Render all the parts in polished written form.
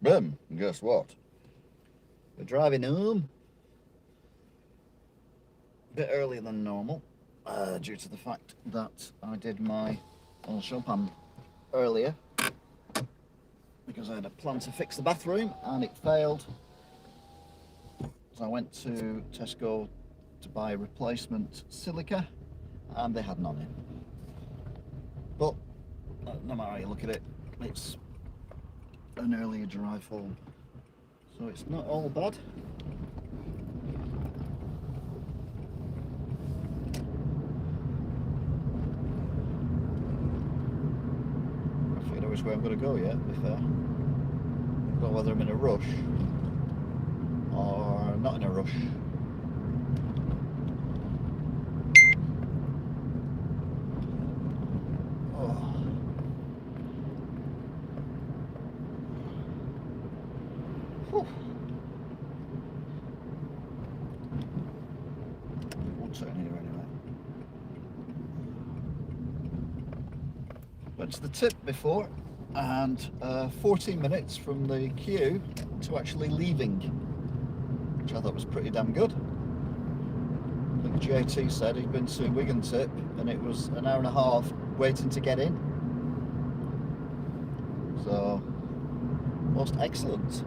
And guess what? We're driving home a bit earlier than normal due to the fact that I did my oil shop earlier because I had a plan to fix the bathroom and it failed. So I went to Tesco to buy replacement silica and they had none in. But no matter how you look at it, it's an earlier drive home, so it's not all bad. I figured out which way I'm going to go yet, to be fair. I don't know whether I'm in a rush or not in a rush. Went to the tip before and 14 minutes from the queue to actually leaving, which I thought was pretty damn good. I think JT said he'd been to Wigan tip and it was an hour and a half waiting to get in. So, most excellent.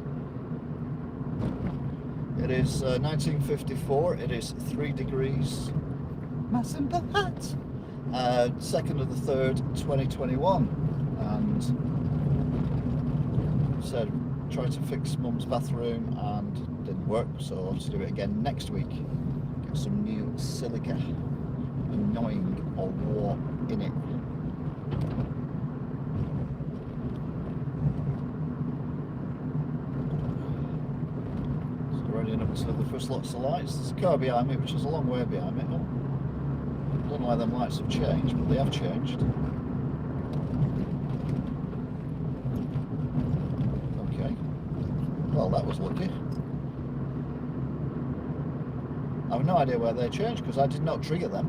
It is 1954, it is 3 degrees. Mass in the hat. 2nd of the 3rd, 2021, and said tried to fix Mum's bathroom and didn't work, so I'll have to do it again next week. Get some new silica, annoying or war in it. So running up to the first lots of lights. There's a car behind me, which is a long way behind me. Oh. I don't know why them lights have changed, but they have changed. Okay. Well, that was lucky. I have no idea why they changed because I did not trigger them.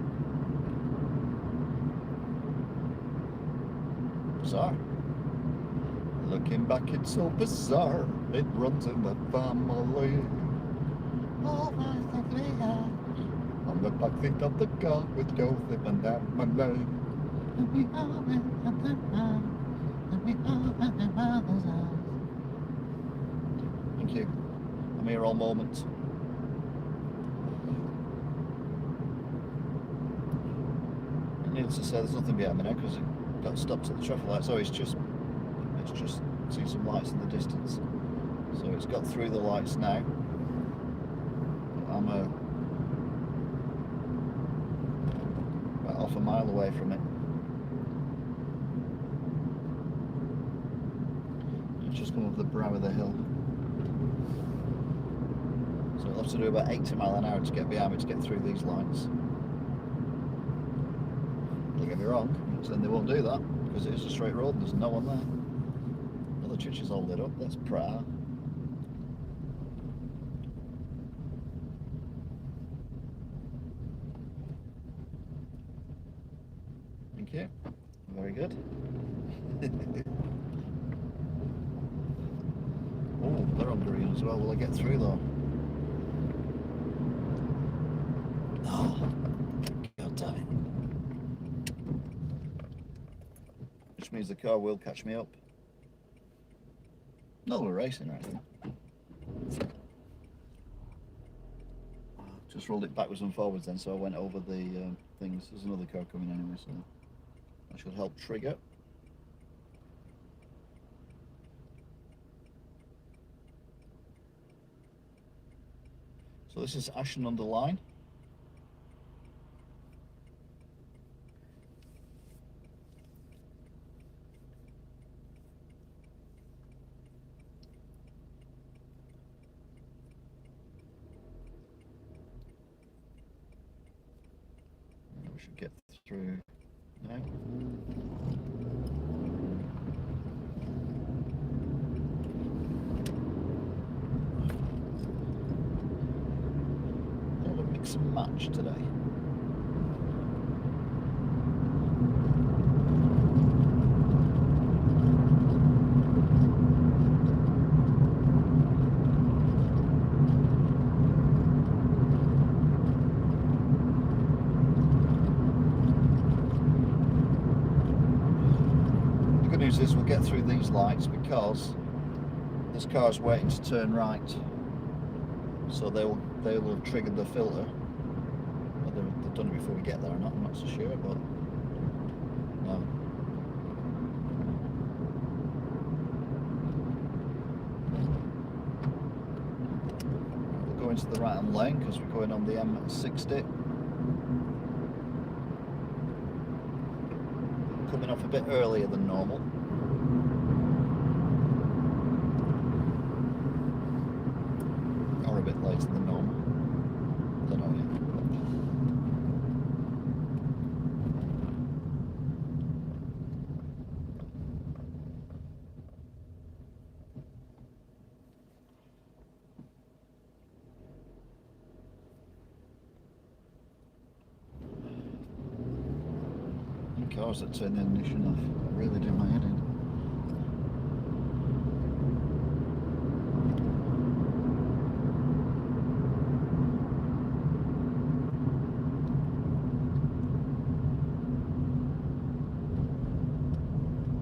Bizarre. Looking back, it's so bizarre. It runs in the family. Oh, on the back seat of the car with Joseph and Emily. Thank you. I'm here all moment. And needless to say, there's nothing behind me now because it got stopped at the traffic light. So it's just see some lights in the distance. So it's got through the lights now. I'm about half a mile away from it. It's just come over the brow of the hill. So I'll have to do about 80 miles an hour to get behind me to get through these lights. Don't get me wrong, I'm saying they won't do that because it is a straight road and there's no one there. Well, the church is all lit up, that's prayer. Thank you. Very good. Oh, they're on green as well. Will I get through though? Oh, god damn it. Which means the car will catch me up. Not that we're racing or anything. Just rolled it backwards and forwards then, so I went over the things. There's another car coming anyway, so that should help trigger. So this is Ashton-under-Lyne. We should get through now. Mix and match today. those lights because this car is waiting to turn right, so they will have triggered the filter. Whether they've done it before we get there or not, I'm not so sure, but no. We'll go into the right hand lane because we're going on the M60. Coming off a bit earlier than normal. Or a bit later than normal. Don't know yet. Cars that turn the ignition off really do my head in.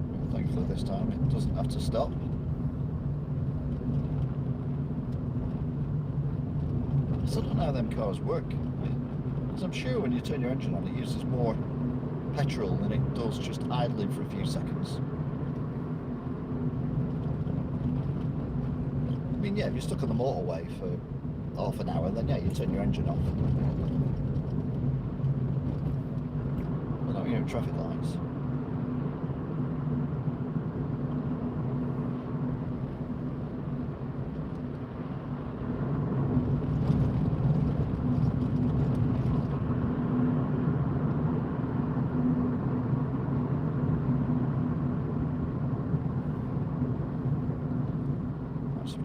Well, thankfully this time it doesn't have to stop. I still don't know how them cars work, because I'm sure when you turn your engine on it uses more petrol than it does just idling for a few seconds. I mean, yeah, if you're stuck on the motorway for half an hour, then yeah, you turn your engine off. But not, you know, traffic lights.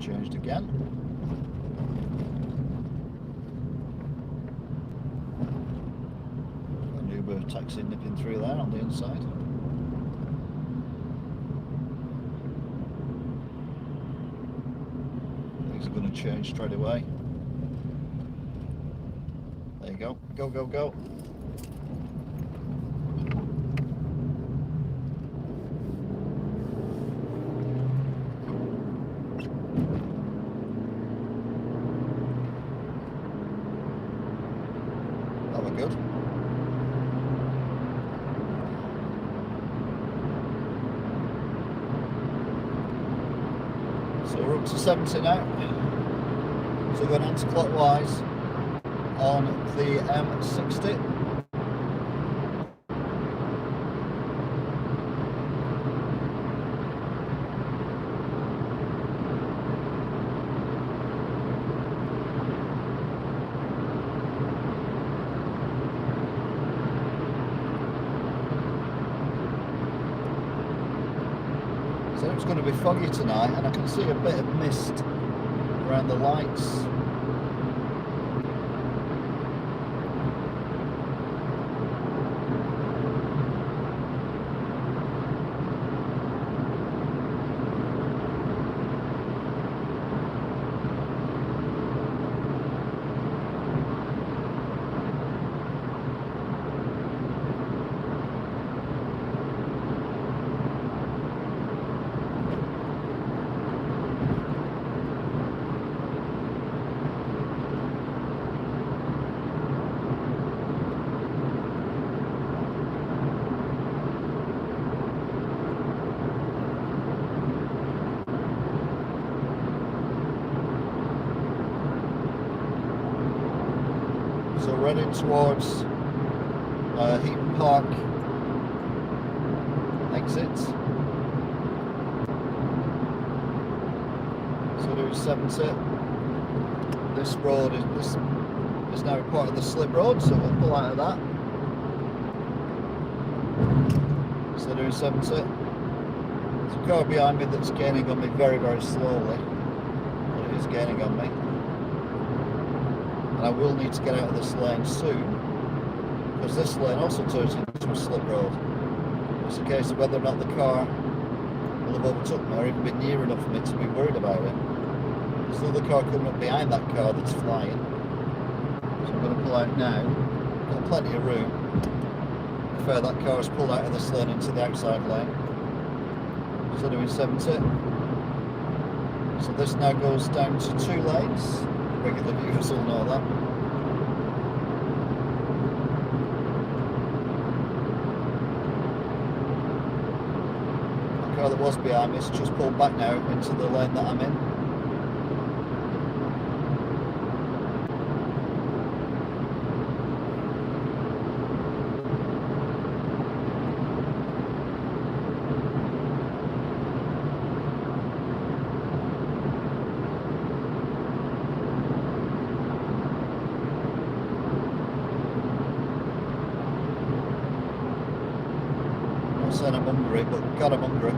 Changed again. An Uber taxi nipping through there on the inside. These are going to change straight away. There you go. Go, go, go. Good. So we're up to 70 now. So we're going anti-clockwise on the M60. So it's going to be foggy tonight, and I can see a bit of mist around the lights. So we're heading towards Heaton Park exit. So there's 70. This road is now part of the slip road, so we'll pull out of that. So there's 70. There's a car behind me that's gaining on me very, very slowly, but it is gaining on me. And I will need to get out of this lane soon, because this lane also turns into a slip road. It's a case of whether or not the car will have overtook me or even be near enough for me to be worried about it. There's another car coming up behind that car that's flying. So I'm going to pull out now. Got plenty of room. Fair, that car has pulled out of this lane into the outside lane. So doing 70. So this now goes down to 2 lanes. Regular viewers will know that. The car that was behind me has just pulled back now into the lane that I'm in. Saying I'm hungry, but God, I'm hungry.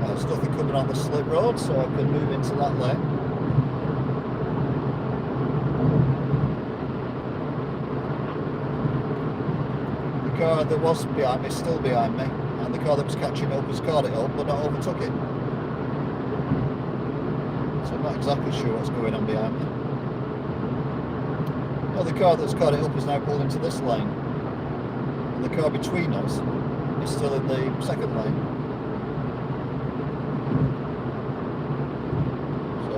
There's nothing coming on the slip road, so I can move into that lane. The car that was behind me is still behind me, and the car that was catching up has caught it up but not overtook it. So I'm not exactly sure what's going on behind me. Well, the car that's caught it up is now pulled into this lane, and the car between us is still in the second lane. So,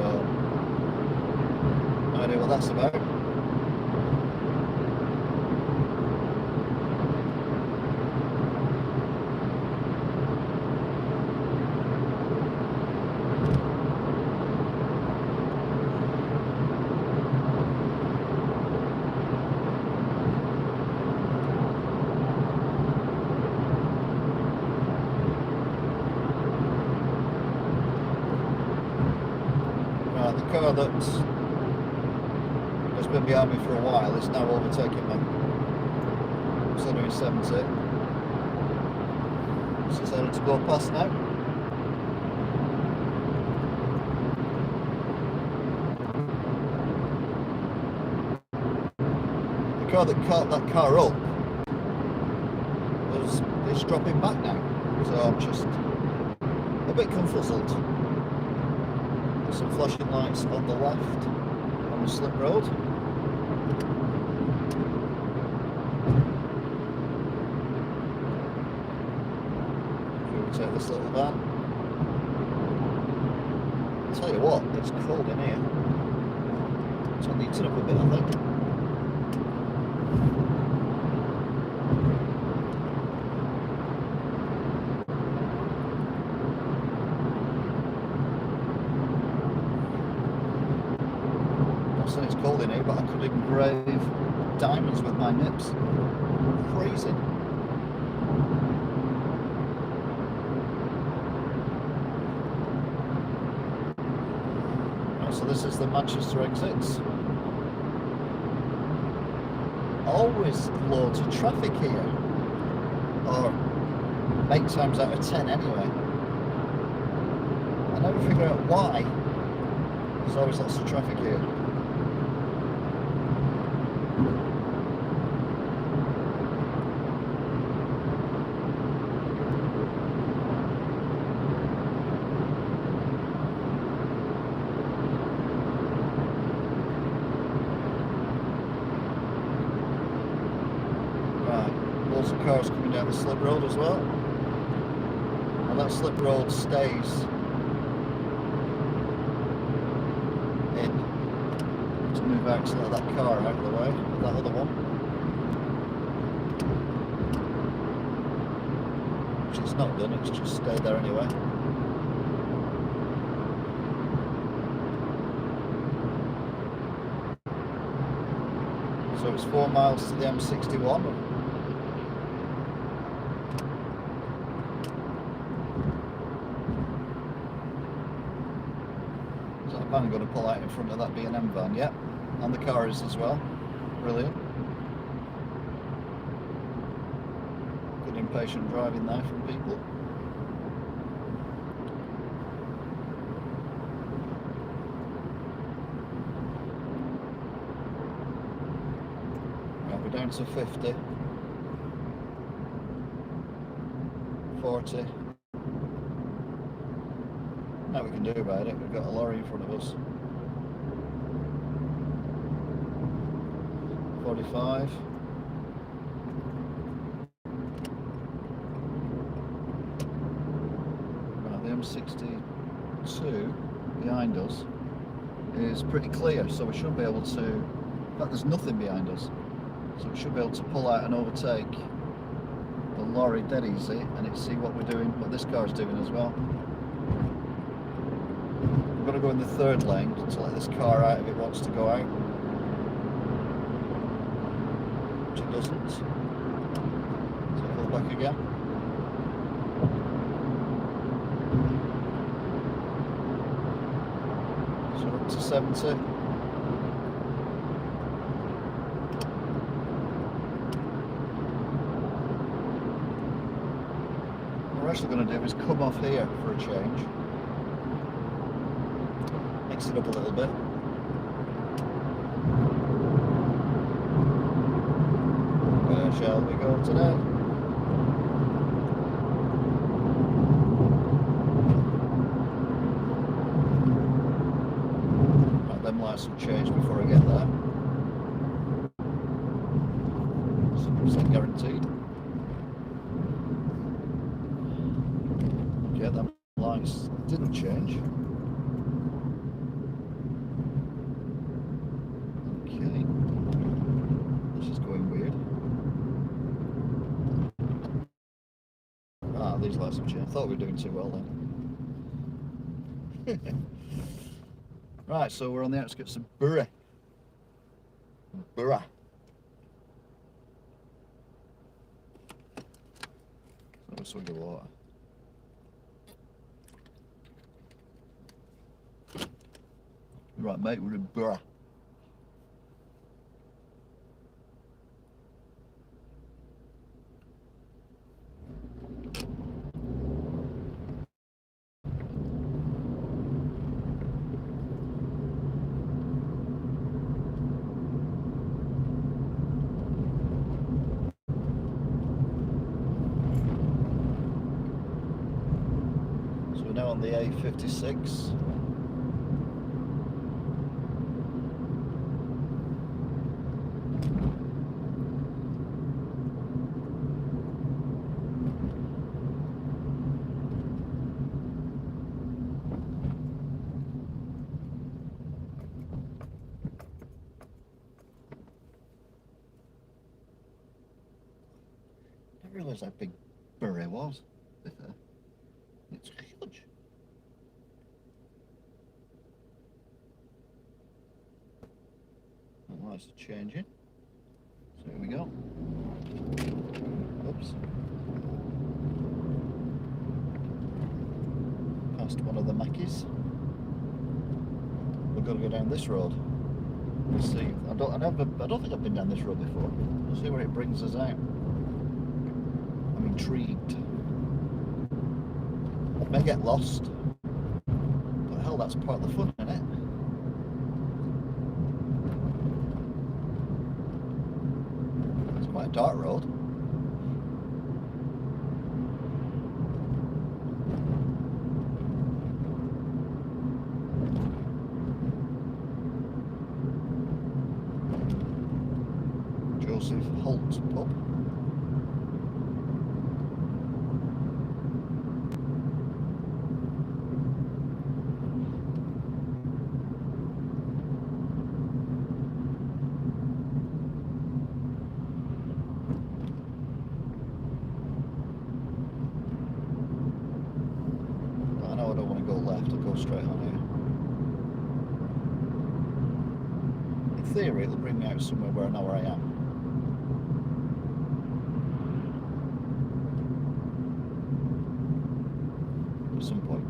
no idea what that's about. The car that has been behind me for a while is now overtaking me. So doing 70. It's decided to go past now. The car that caught that car up is dropping back now. So I'm just a bit confuzzled. Some flashing lights on the left on the slip road. Here we take this little van. I'll tell you what, it's cold in here. So I'll heat it up a bit, I think. It's cold in here, but I could engrave diamonds with my nips. Freezing. Right, so this is the Manchester exits. Always loads of traffic here, or 8 times out of 10 anyway. I never figure out why there's always lots of traffic here. Lots of cars coming down the slip road as well, and that slip road stays in to move out to let that car out of the way, that other one, which it's not done, it's just stayed there anyway. So it's 4 miles to the M61. I'm going to pull out in front of that B&M van, yeah, and the car is as well. Brilliant. Good impatient driving there from people. Right, we're down to 50. 40. Now we can do about it. We've got a lorry in front of us. 45. Right, the M62 behind us is pretty clear, so we should be able to, in fact there's nothing behind us, so we should be able to pull out and overtake the lorry dead easy and see what we're doing, what this car is doing as well. We've got to go in the third lane to let this car out if it wants to go out, which it doesn't, so pull back again. So up to 70. What we're actually going to do is come off here for a change. Mix it up a little bit. Where shall we go today? Them lights will change before I get there. 100% guaranteed. Okay, them lights didn't change. Okay, this is going weird. Ah, these lights have changed. I thought we were doing too well then. Right, so we're on the outskirts of Bury. Borough. Have a swig of water. Right, mate, we're in Borough. Now on the A56. I didn't realise how big Bury was. It's huge. The lights are changing. So here we go. Oops. Past one of the Mackies. We've got to go down this road. We'll see. I don't think I've been down this road before. We'll see where it brings us out. I'm intrigued. May get lost, but hell, that's part of the fun, isn't it? It's quite a dark road. Joseph Holt pub. Straight on here. In theory, it'll bring me out somewhere where I know where I am. At some point.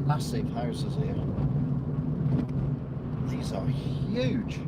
massive houses here. These are huge.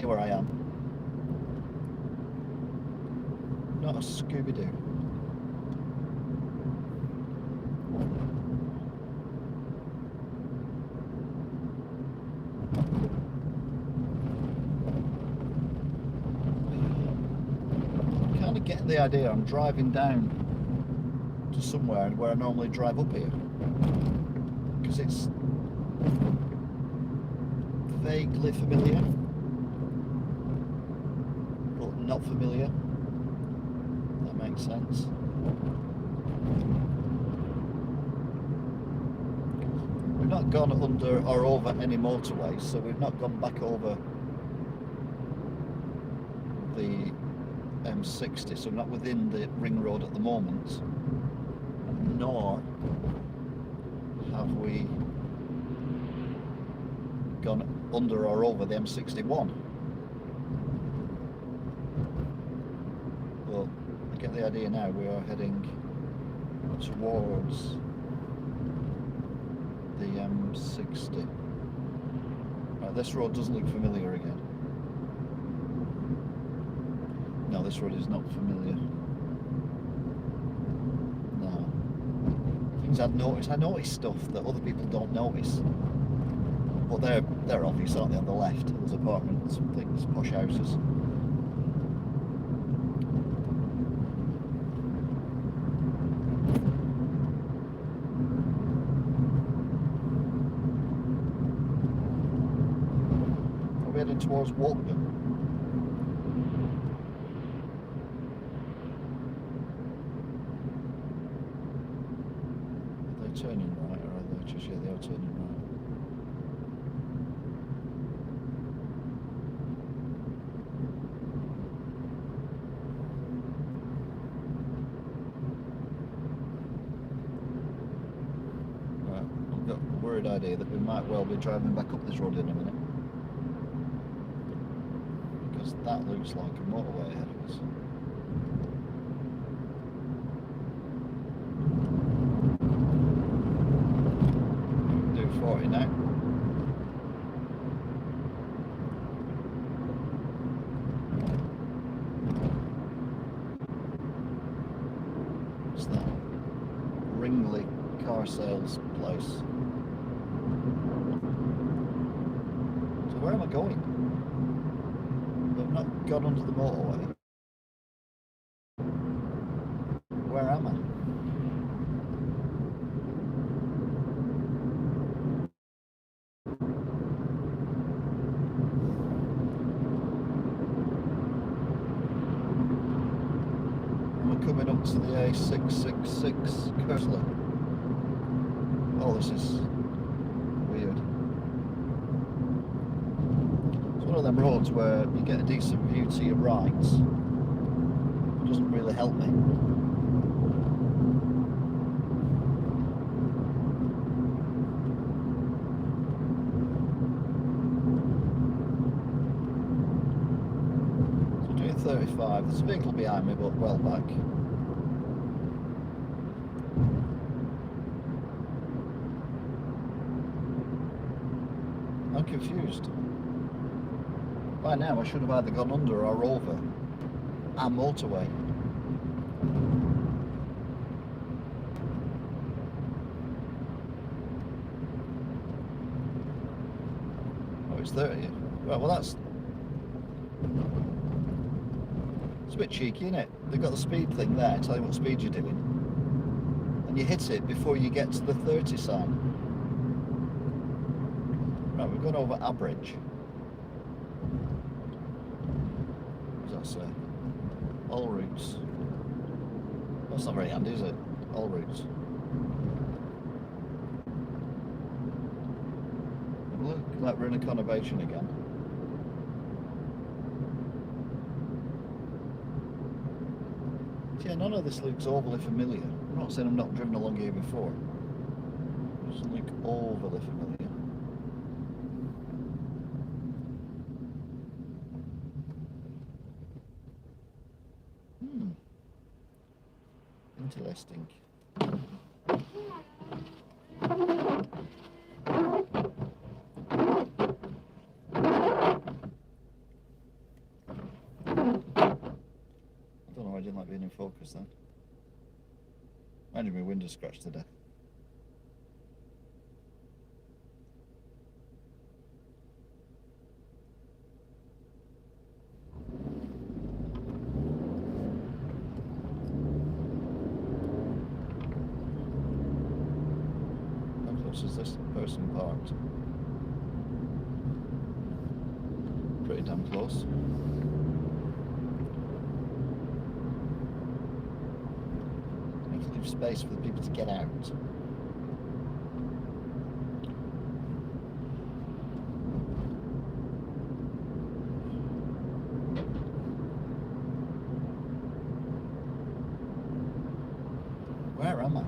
Where I am. Not a Scooby-Doo. I'm kind of getting the idea I'm driving down to somewhere where I normally drive up here. Because it's vaguely familiar. Not familiar. That makes sense. We've not gone under or over any motorways, so we've not gone back over the M60, so we're not within the ring road at the moment, nor have we gone under or over the M61. Get the idea now, we are heading towards the M60. Right, this road doesn't look familiar again. No, this road is not familiar. No. Things I've noticed. I notice stuff that other people don't notice. But they're obvious, aren't they, on the left? There's apartments, things, posh houses. Heading towards Wigan. Are they turning right, or are they just, yeah, they are turning right. Right, I've got a worried idea that we might well be driving back up this road in a minute. That looks like a motorway ahead of us. Do 40 now. What's that? Ringley car sales place. So where am I going? Not gone onto the motorway. Where am I? We're coming up to the A666 Kersler. Oh, this is weird. One of them roads where you get a decent view to your right. It doesn't really help me. So doing 35. There's a vehicle behind me, but well back. I'm confused. By now I should have either gone under or over a motorway. Oh, it's 30. Right, well that's... It's a bit cheeky, isn't it? They've got the speed thing there, tell you what speed you're doing. And you hit it before you get to the 30 sign. Right, we're going over average. What does that say? All routes. That's not very handy, is it? All routes. Look like we're in a conurbation again. Yeah, none of this looks overly familiar. I'm not saying I've not driven along here before. It doesn't look overly familiar. Interesting. I don't know, I didn't like being in focus then. Imagine my window scratched to death. How close is this person parked? Pretty damn close. Leave space for the people to get out. Where am I?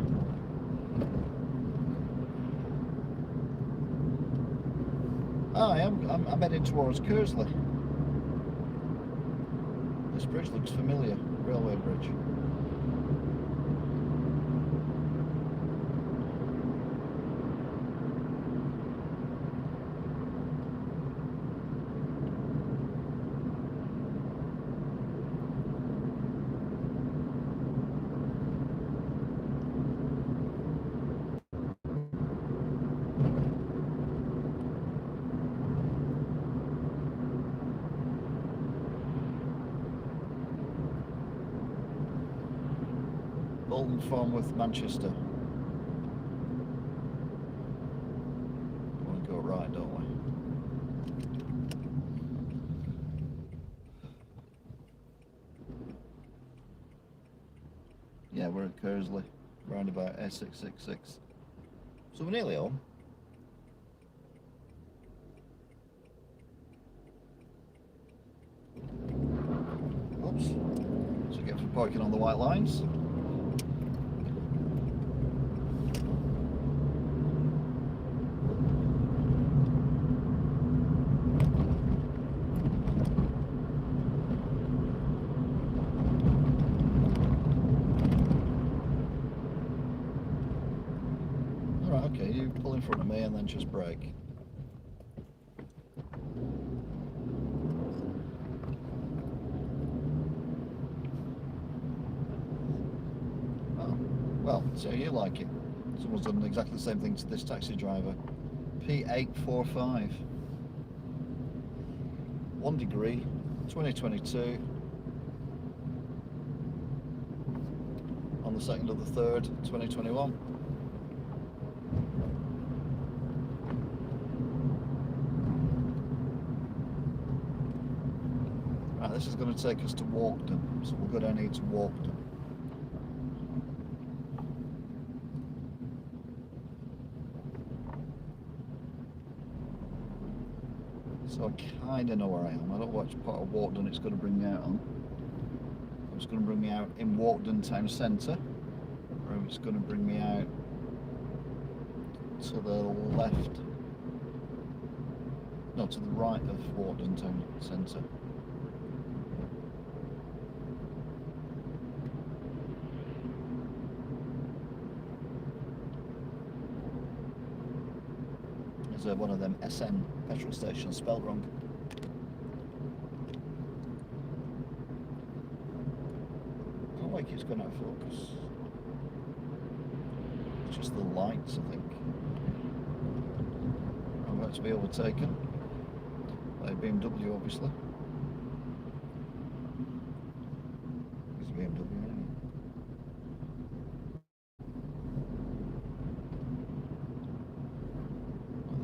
Oh, I'm heading towards Kersley. This bridge looks familiar, railway bridge. Bolton Farnworth, Manchester. We want to go right, don't we? Yeah, we're at Kersley, round about A666. So we're nearly home. Oops. So we get for parking on the white lines. Okay, you pull in front of me and then just brake. Oh, well, so you like it. Someone's done exactly the same thing to this taxi driver. P845. 1 degree, 2022. On the 2nd of the 3rd, 2021. This is going to take us to Walkden, so we'll go down here to Walkden. So I kind of know where I am. I don't know which part of Walkden it's going to bring me out on. It's going to bring me out in Walkden town centre, or it's going to bring me out to the left, no, to the right of Walkden town centre. One of them SN petrol stations spelled wrong. I don't like it's gone out of focus. It's just the lights, I think. I'm about to be overtaken by a BMW, obviously. It's a BMW anyway.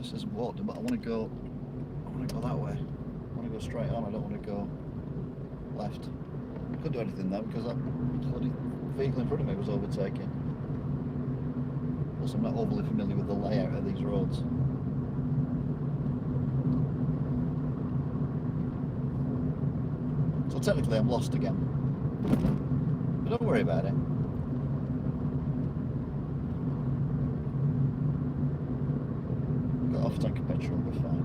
this isn't Walton, but I want to go that way. I want to go straight on. I don't want to go left. I couldn't do anything though because that bloody vehicle in front of me was overtaking. Plus, I'm not overly familiar with the layout of these roads. So technically, I'm lost again. But don't worry about it. Got half a tank of petrol, we're fine.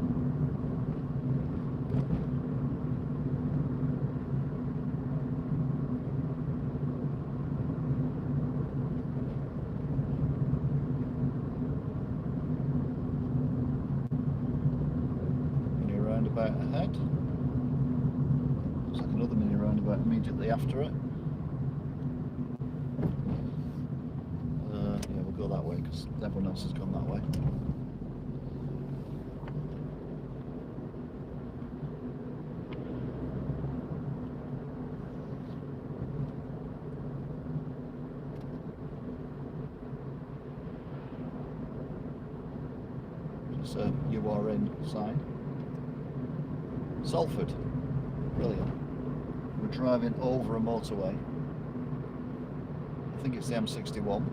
Mini roundabout ahead. Looks like another mini roundabout immediately after it. Yeah, we'll go that way because everyone else has gone that way. You are in sign. Salford. Brilliant. We're driving over a motorway. I think it's the M61.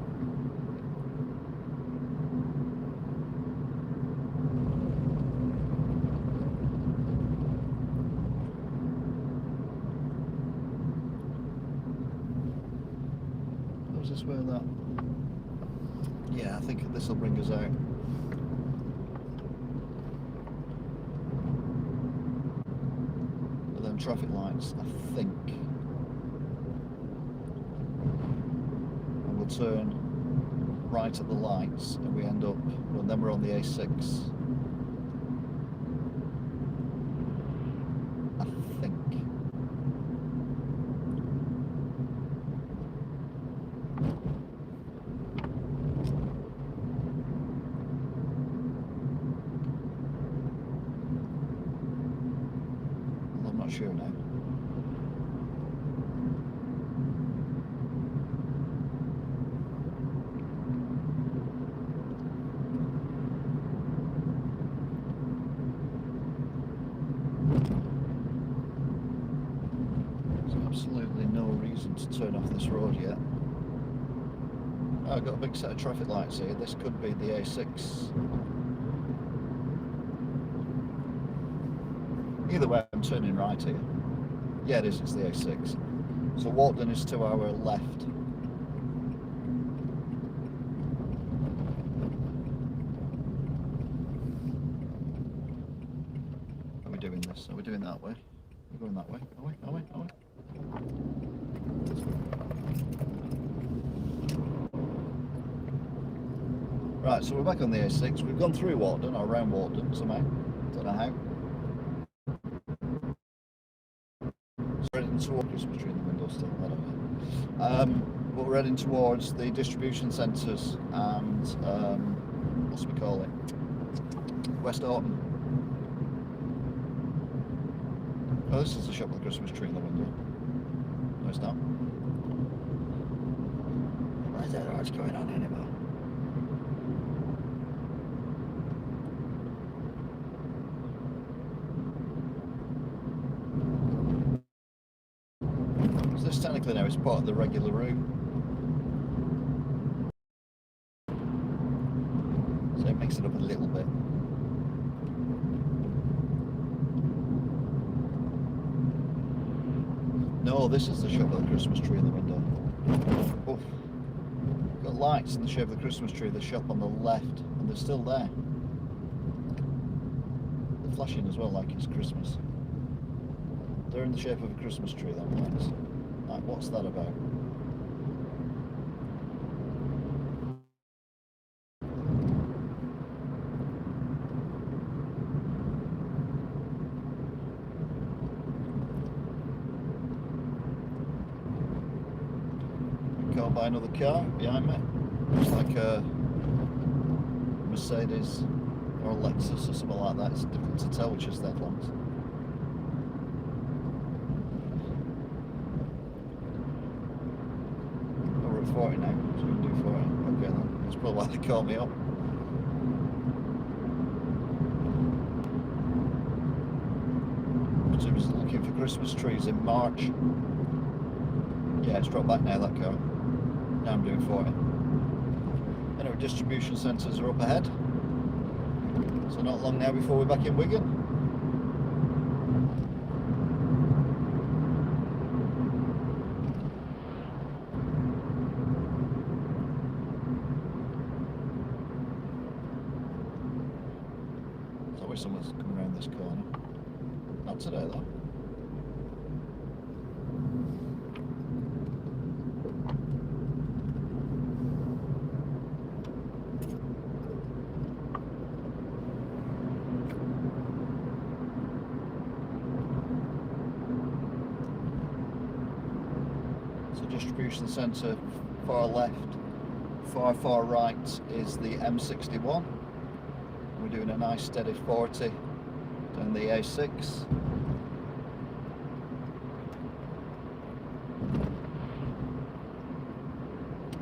Was this where that? Yeah, I think this will bring us out. Traffic lights, I think, and we'll turn right at the lights and we end up, well, then we're on the A6, I think. I'm not sure now. There's absolutely no reason to turn off this road yet. Oh, I've got a big set of traffic lights here. This could be the A6. Either way, I'm turning right here. Yeah, it is, it's the A6. So Walton is to our left. Are we doing this? Are we doing that way? We're going that way. Are we? Are we? Are we? Right, so we're back on the A6. We've gone through Walton, or around Walton somehow. Don't know how. Heading towards Christmas tree in the window still, I don't know. But we're heading towards the distribution centres and what's we call it? West Orton. Oh, this is the shop with the Christmas tree in the window. No, it's not. I don't know what's going on anymore. This technically now is part of the regular route. So it makes it up a little bit. No, this is the shape of the Christmas tree in the window. Oof. Got lights in the shape of the Christmas tree, the shop on the left, and they're still there. They're flashing as well like it's Christmas. They're in the shape of a Christmas tree, them lights. Like, what's that about? Can't buy another car behind me. Looks like a Mercedes or a Lexus or something like that. It's difficult to tell which is their ones. Oh, we're at 40 now, so we can do 40. Okay then, that's probably why they called me up. the Christmas trees in March. Yeah, it's dropped back now, that car. Now I'm doing 40. Anyway, distribution centres are up ahead. So not long now before we're back in Wigan. I wish someone's coming around this corner. Not today though. So distribution centre far left, far right is the M61. We're doing a nice steady 40 down the A6.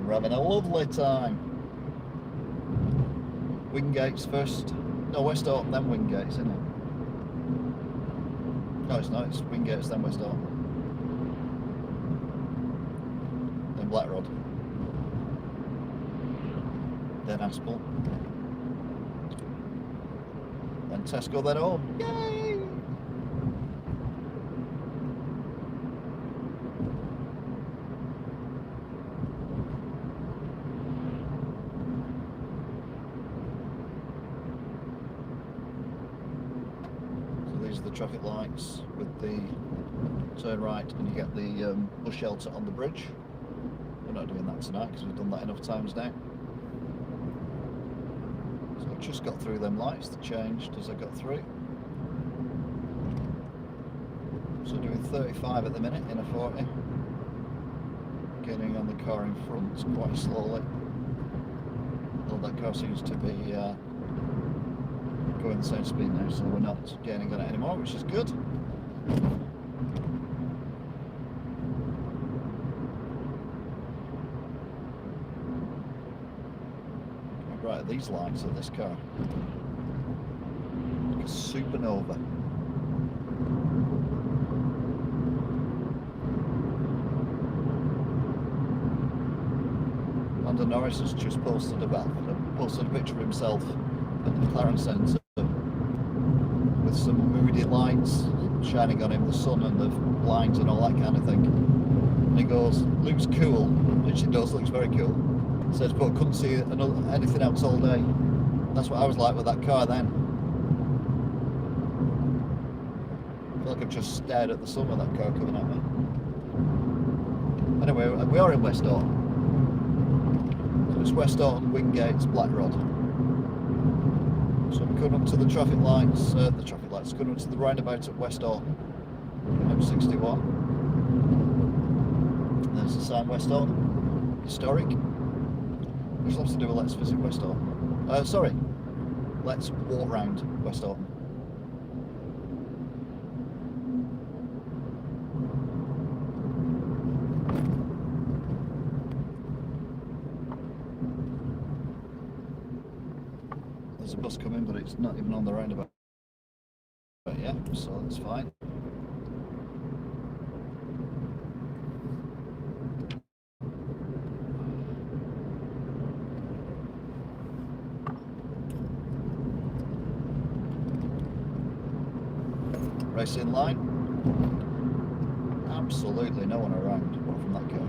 We're having a lovely time. Wingate's first. No, West Orton, then Wingate's, isn't it? No, it's not. It's Wingate's, then West Orton. Then Blackrod. Then Aspel. And Tesco then home. Yay! So these are the traffic lights with the turn right, and you get the bus shelter on the bridge. We're not doing that tonight because we've done that enough times now. Just got through them lights, they changed as I got through. So doing 35 at the minute in a 40. Getting on the car in front quite slowly. Although that car seems to be going the same speed now, so we're not gaining on it anymore, which is good. Right, these lights of this car, like a supernova. Lando Norris has just posted a picture of himself at the McLaren Centre with some moody lights shining on him, the sun and the blinds and all that kind of thing. And he goes, looks cool, which it does, looks very cool. Says, but I couldn't see anything else all day. That's what I was like with that car then. I feel like I've just stared at the sun with that car coming at me. Anyway, we are in West Orton. So it's West Orton, Wingate's, Blackrod. So we're coming up to the traffic lights, coming up to the roundabout at West Orton, M61. There's the sign West Orton, historic. Which loves to do a let's visit West Orton. Let's walk round West Orton. There's a bus coming, but it's not even on the roundabout. But yeah, so that's fine. Racing line. Absolutely no one around apart from that car.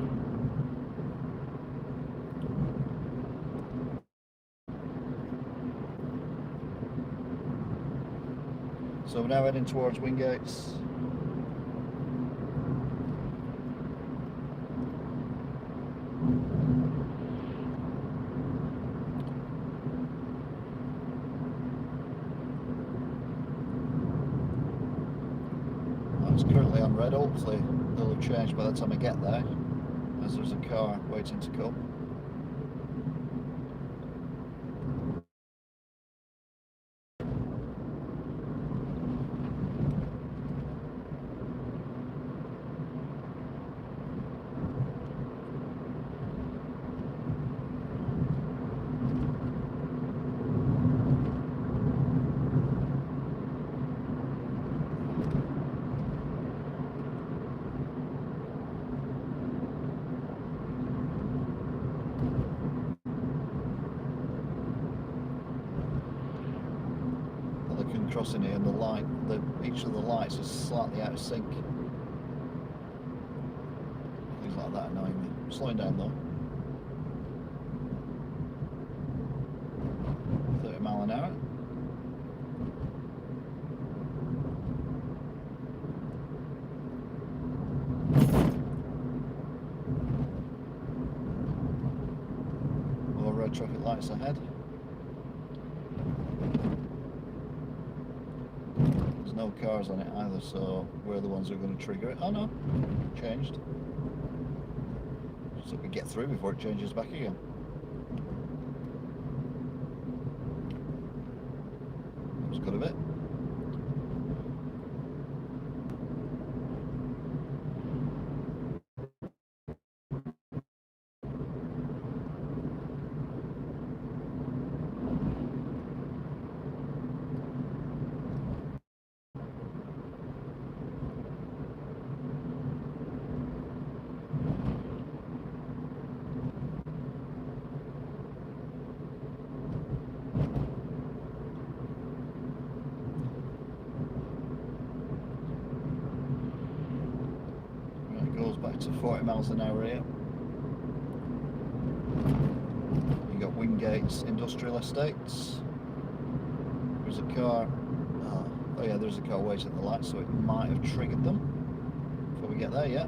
So we're now heading towards Wingate's. It's currently on red, hopefully they'll have changed by the time I get there, as there's a car waiting to come. crossing here, and each of the lights is slightly out of sync. Things like that annoy me. Slowing down though. 30 mile an hour. More red traffic lights ahead. There's no cars on it either, so we're the ones who are going to trigger it. Oh no, changed. So we get through before it changes back again. That was good of it. Back to 40 miles an hour here. You got Wingate's Industrial Estates. There's a car. Oh yeah, there's a car waiting at the light, so it might have triggered them before we get there yet.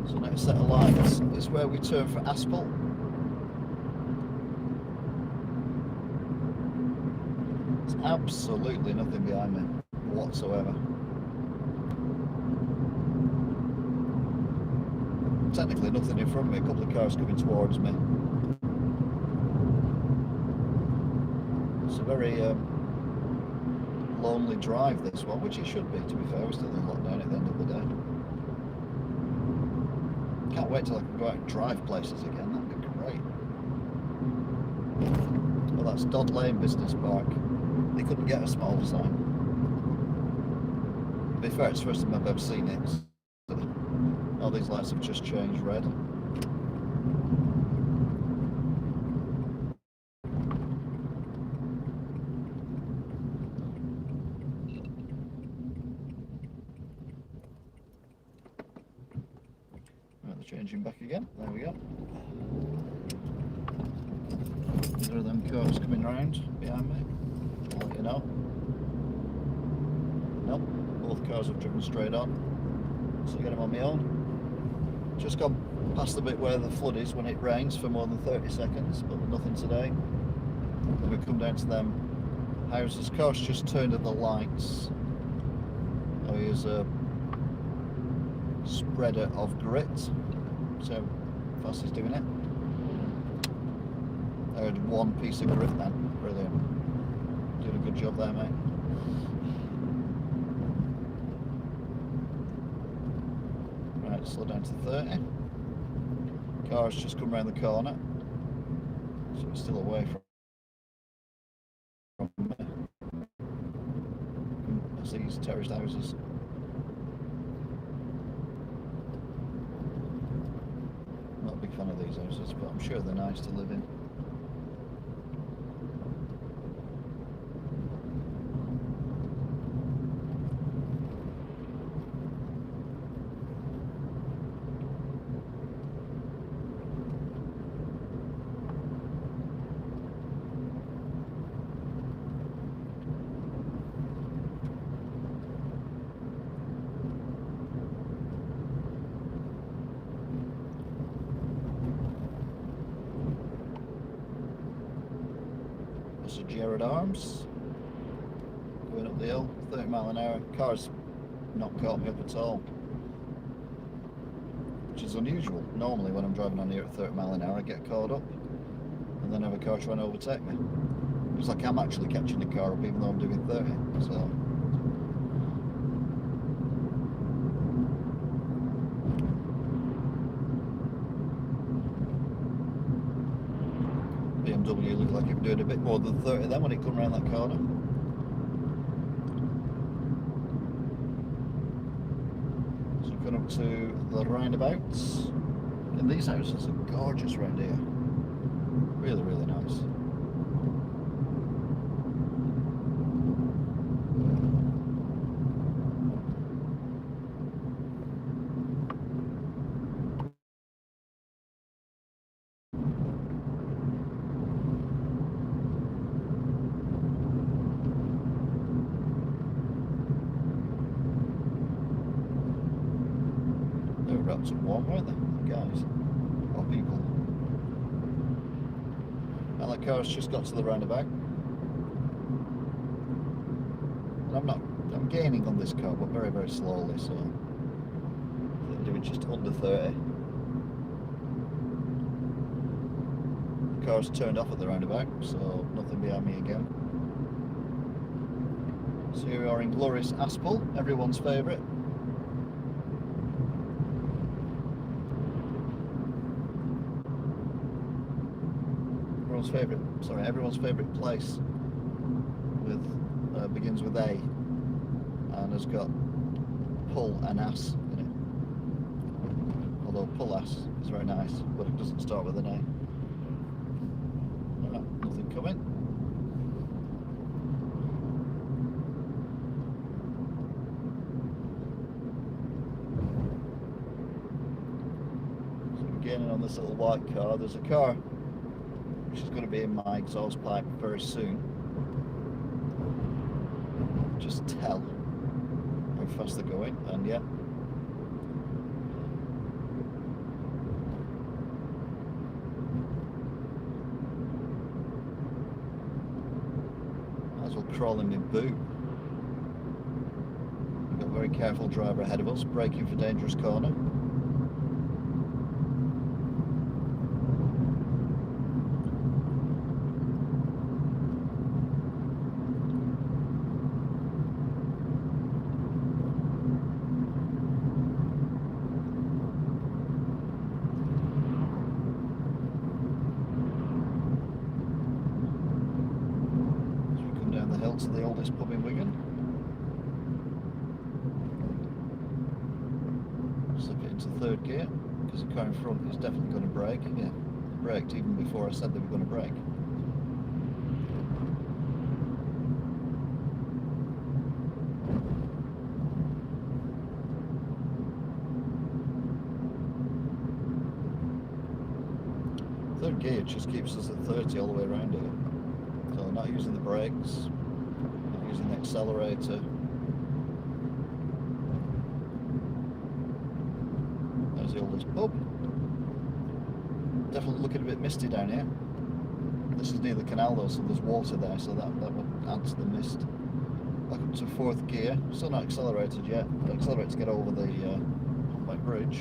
So next set of lights is where we turn for Aspel. Absolutely nothing behind me whatsoever. Technically nothing in front of me, a couple of cars coming towards me. It's a very lonely drive, this one, which it should be, to be fair. We're still in lockdown at the end of the day. Can't wait till I can go out and drive places again, that'd be great. Well, that's Dodd Lane Business Park. They couldn't get a small sign. To be fair, it's the first time I've ever seen it. All these lights have just changed red. Right, they're changing back again. There we go. There are them cars coming round behind me. I'll let you know. Nope, both cars have driven straight on. So I get them on my own. Just gone past the bit where the flood is when it rains for more than 30 seconds, but nothing today. Then we come down to them houses. Car's just turned at the lights. Oh, here's a spreader of grit. So how fast he's doing it. I had one piece of grit then. Brilliant. Doing a good job there, mate. Right, slow down to 30. Car's just come round the corner, so it's still away from me. I see these terraced houses. Not a big fan of these houses, but I'm sure they're nice to live in. Gerard Arms, going up the hill, 30 mile an hour. Car's not caught me up at all, which is unusual. Normally when I'm driving on here at 30 mile an hour I get caught up and then have a car trying to overtake me. It's like I'm actually catching the car up even though I'm doing 30, so BMW looked like it was doing a bit more than 30 then when it come around that corner. So we've gone up to the roundabouts. And these houses are gorgeous round here. Really, really nice. They were wrapped up warm, weren't they, guys? Or people. And the car's just got to the roundabout. And I'm gaining on this car, but very, very slowly, so I'm doing just under 30. The car's turned off at the roundabout, so nothing behind me again. So here we are in glorious Aspel, everyone's favourite. Everyone's favourite place with begins with A and has got pull and ass in it. Although pull ass is very nice, but it doesn't start with an A. Alright, nothing coming. So we're gaining on this little white car. There's a car which is going to be in my exhaust pipe very soon. Just tell how fast they're going, and yeah. Might as well crawl in my boot. We've got a very careful driver ahead of us, braking for dangerous corner. To the oldest pub in Wigan. Slip it into third gear because the car in front is definitely going to brake. Yeah, it braked even before I said they were going to brake. Third gear just keeps us at 30 all the way around here. So not using the brakes. Using the accelerator. There's the oldest pub. Definitely looking a bit misty down here. This is near the canal though, so there's water there, so that would add to the mist. Back up to fourth gear. Still not accelerated yet. But accelerate to get over the Humpback Bridge,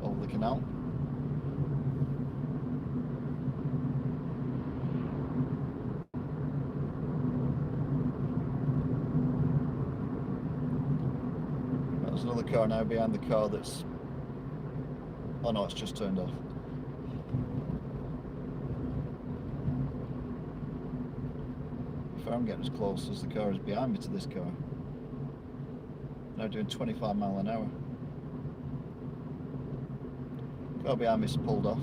over the canal. There's another car now behind the car that's... Oh no, it's just turned off. If I'm getting as close as the car is behind me to this car. Now doing 25 mile an hour. Car behind me's pulled off.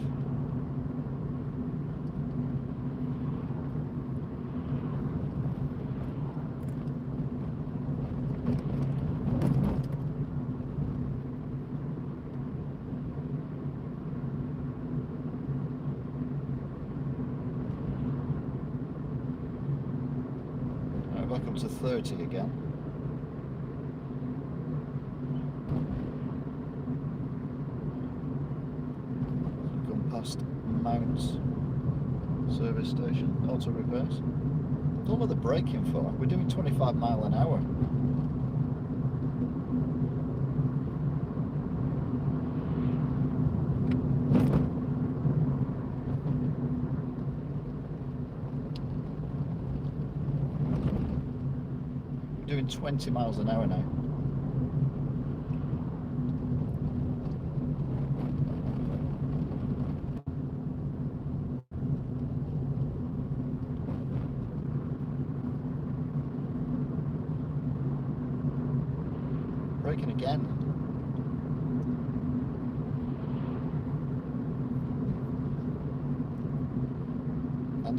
Back up to 30 again. Come past Mounts service station, auto repairs. Don't know what they're braking for. We're doing 25 mile an hour. Doing 20 miles an hour now. Braking again.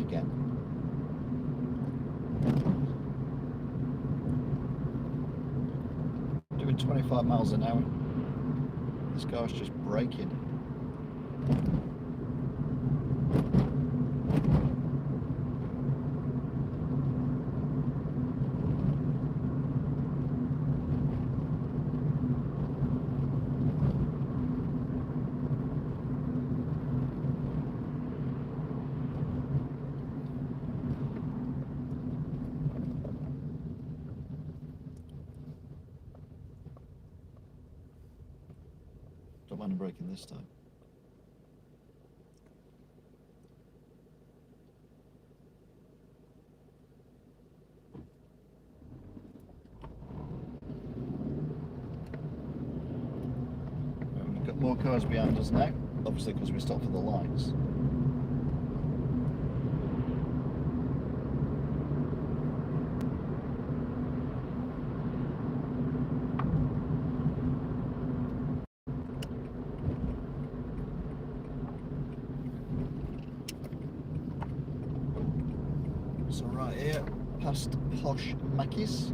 again. Doing 25 miles an hour. This car's just braking. Don't mind him braking this time. We've got more cars behind us now, obviously because we stopped for the lights. So right here, past Posh Mackie's.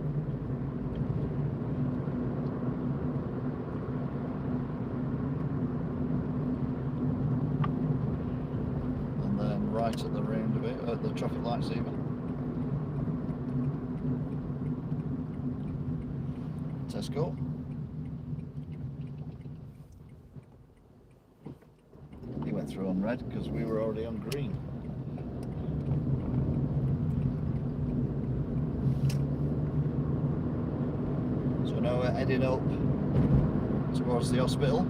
And then right at the roundabout, at the traffic lights even. Tesco. He went through on red because we were already on green. Now we're heading up towards the hospital.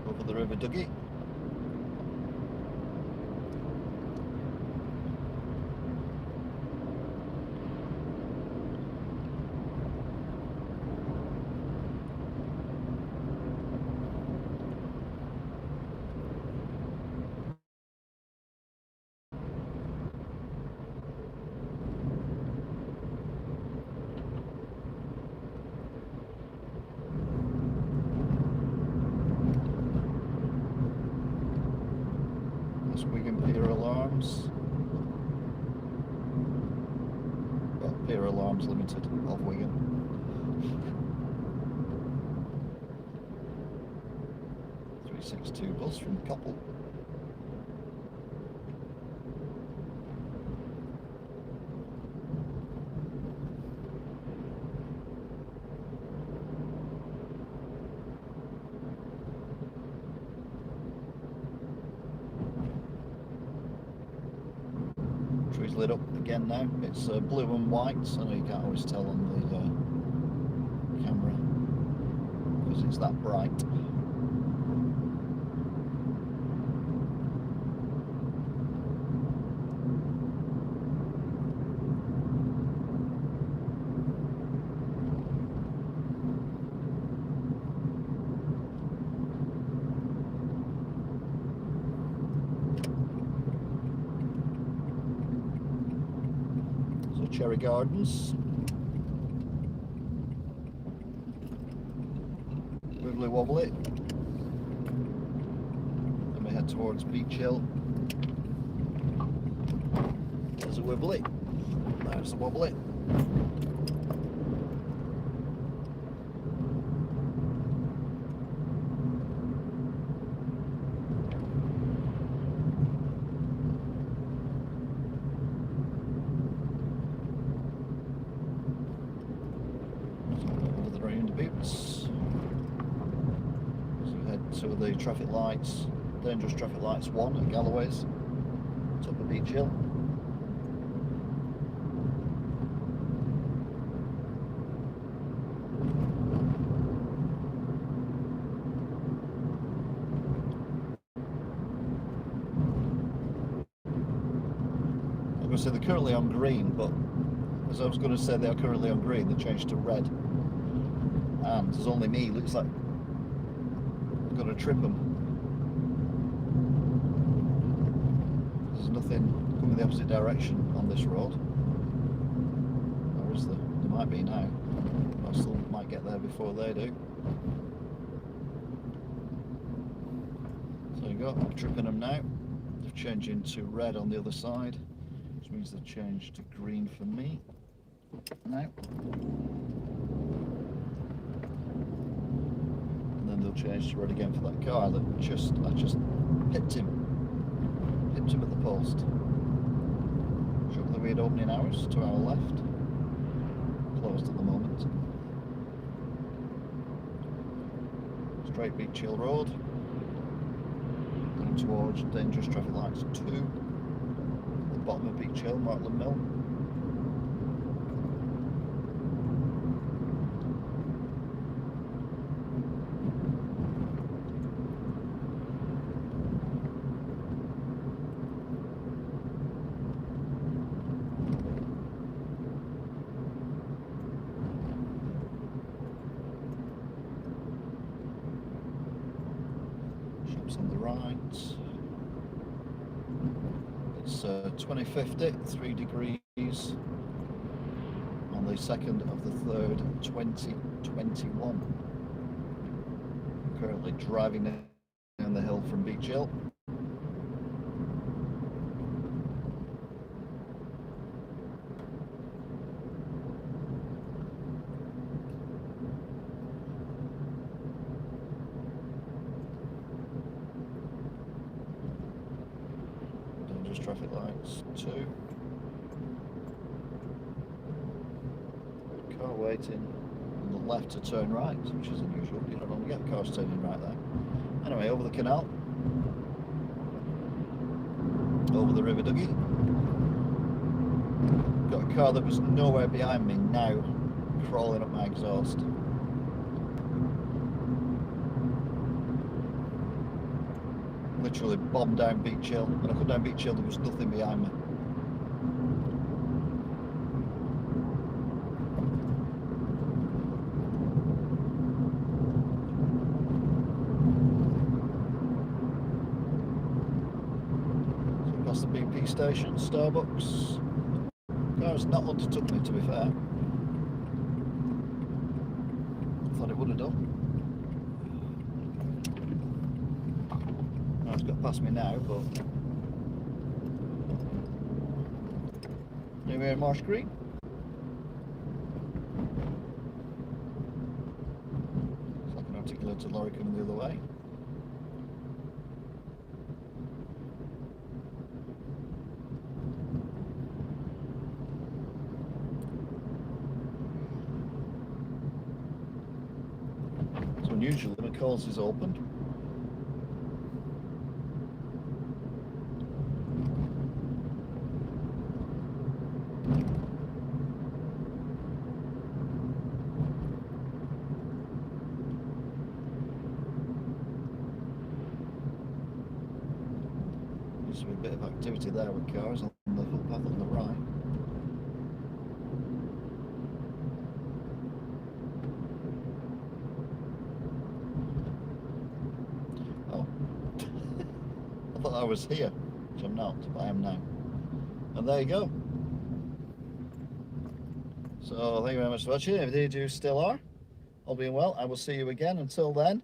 Over the River Duggy. Wigan Pier Alarms. Well, Pier Alarms Limited of Wigan. .362 bus from Coppell. Tree's lit up again now. It's blue and white, so you can't always tell on the camera because it's that bright. Cherry Gardens. Wibbly wobbly. Then we head towards Beach Hill. There's a wibbly. There's a wobbly. Boots. So we head to the traffic lights, dangerous traffic lights 1 at Galloway's, top of Beach Hill. I'm going to say they're currently on green, but as I was going to say they are currently on green, they changed to red. And there's only me, looks like I've got to trip them. There's nothing coming the opposite direction on this road. Or is there? There might be now. I still might get there before they do. go, I'm tripping them now. They're changing to red on the other side, which means they've changed to green for me now. And then they'll change to red again for that car that I just hit him at the post. Show the weird opening hours to our left. Closed at the moment. Straight Beach Hill Road. Going towards dangerous traffic lights 2. The bottom of Beach Hill, Martland Mill. On the right. It's 2050, 3 degrees on the 2nd of the 3rd, 2021. I'm currently driving down the hill from Beach Hill. Traffic lights 2. Car waiting on the left to turn right, which is unusual. You don't normally get cars turning right there. Anyway, over the canal, over the River Duggy. Got a car that was nowhere behind me now, crawling up my exhaust. Literally bombed down Beach Hill. When I come down Beach Hill, there was nothing behind me. So past the BP station, Starbucks. Car's not undertook me, to be fair. I thought it would have done. It's got past me now, but anyway, in Marsh Green. It's like an articulated lorry coming the other way. So unusually, McCall's is opened. There's a bit of activity there with cars on the footpath on the right. Oh, I thought I was here, which I'm not, but I am now. And there you go. So thank you very much for watching. If you still are, all being well, I will see you again. Until then,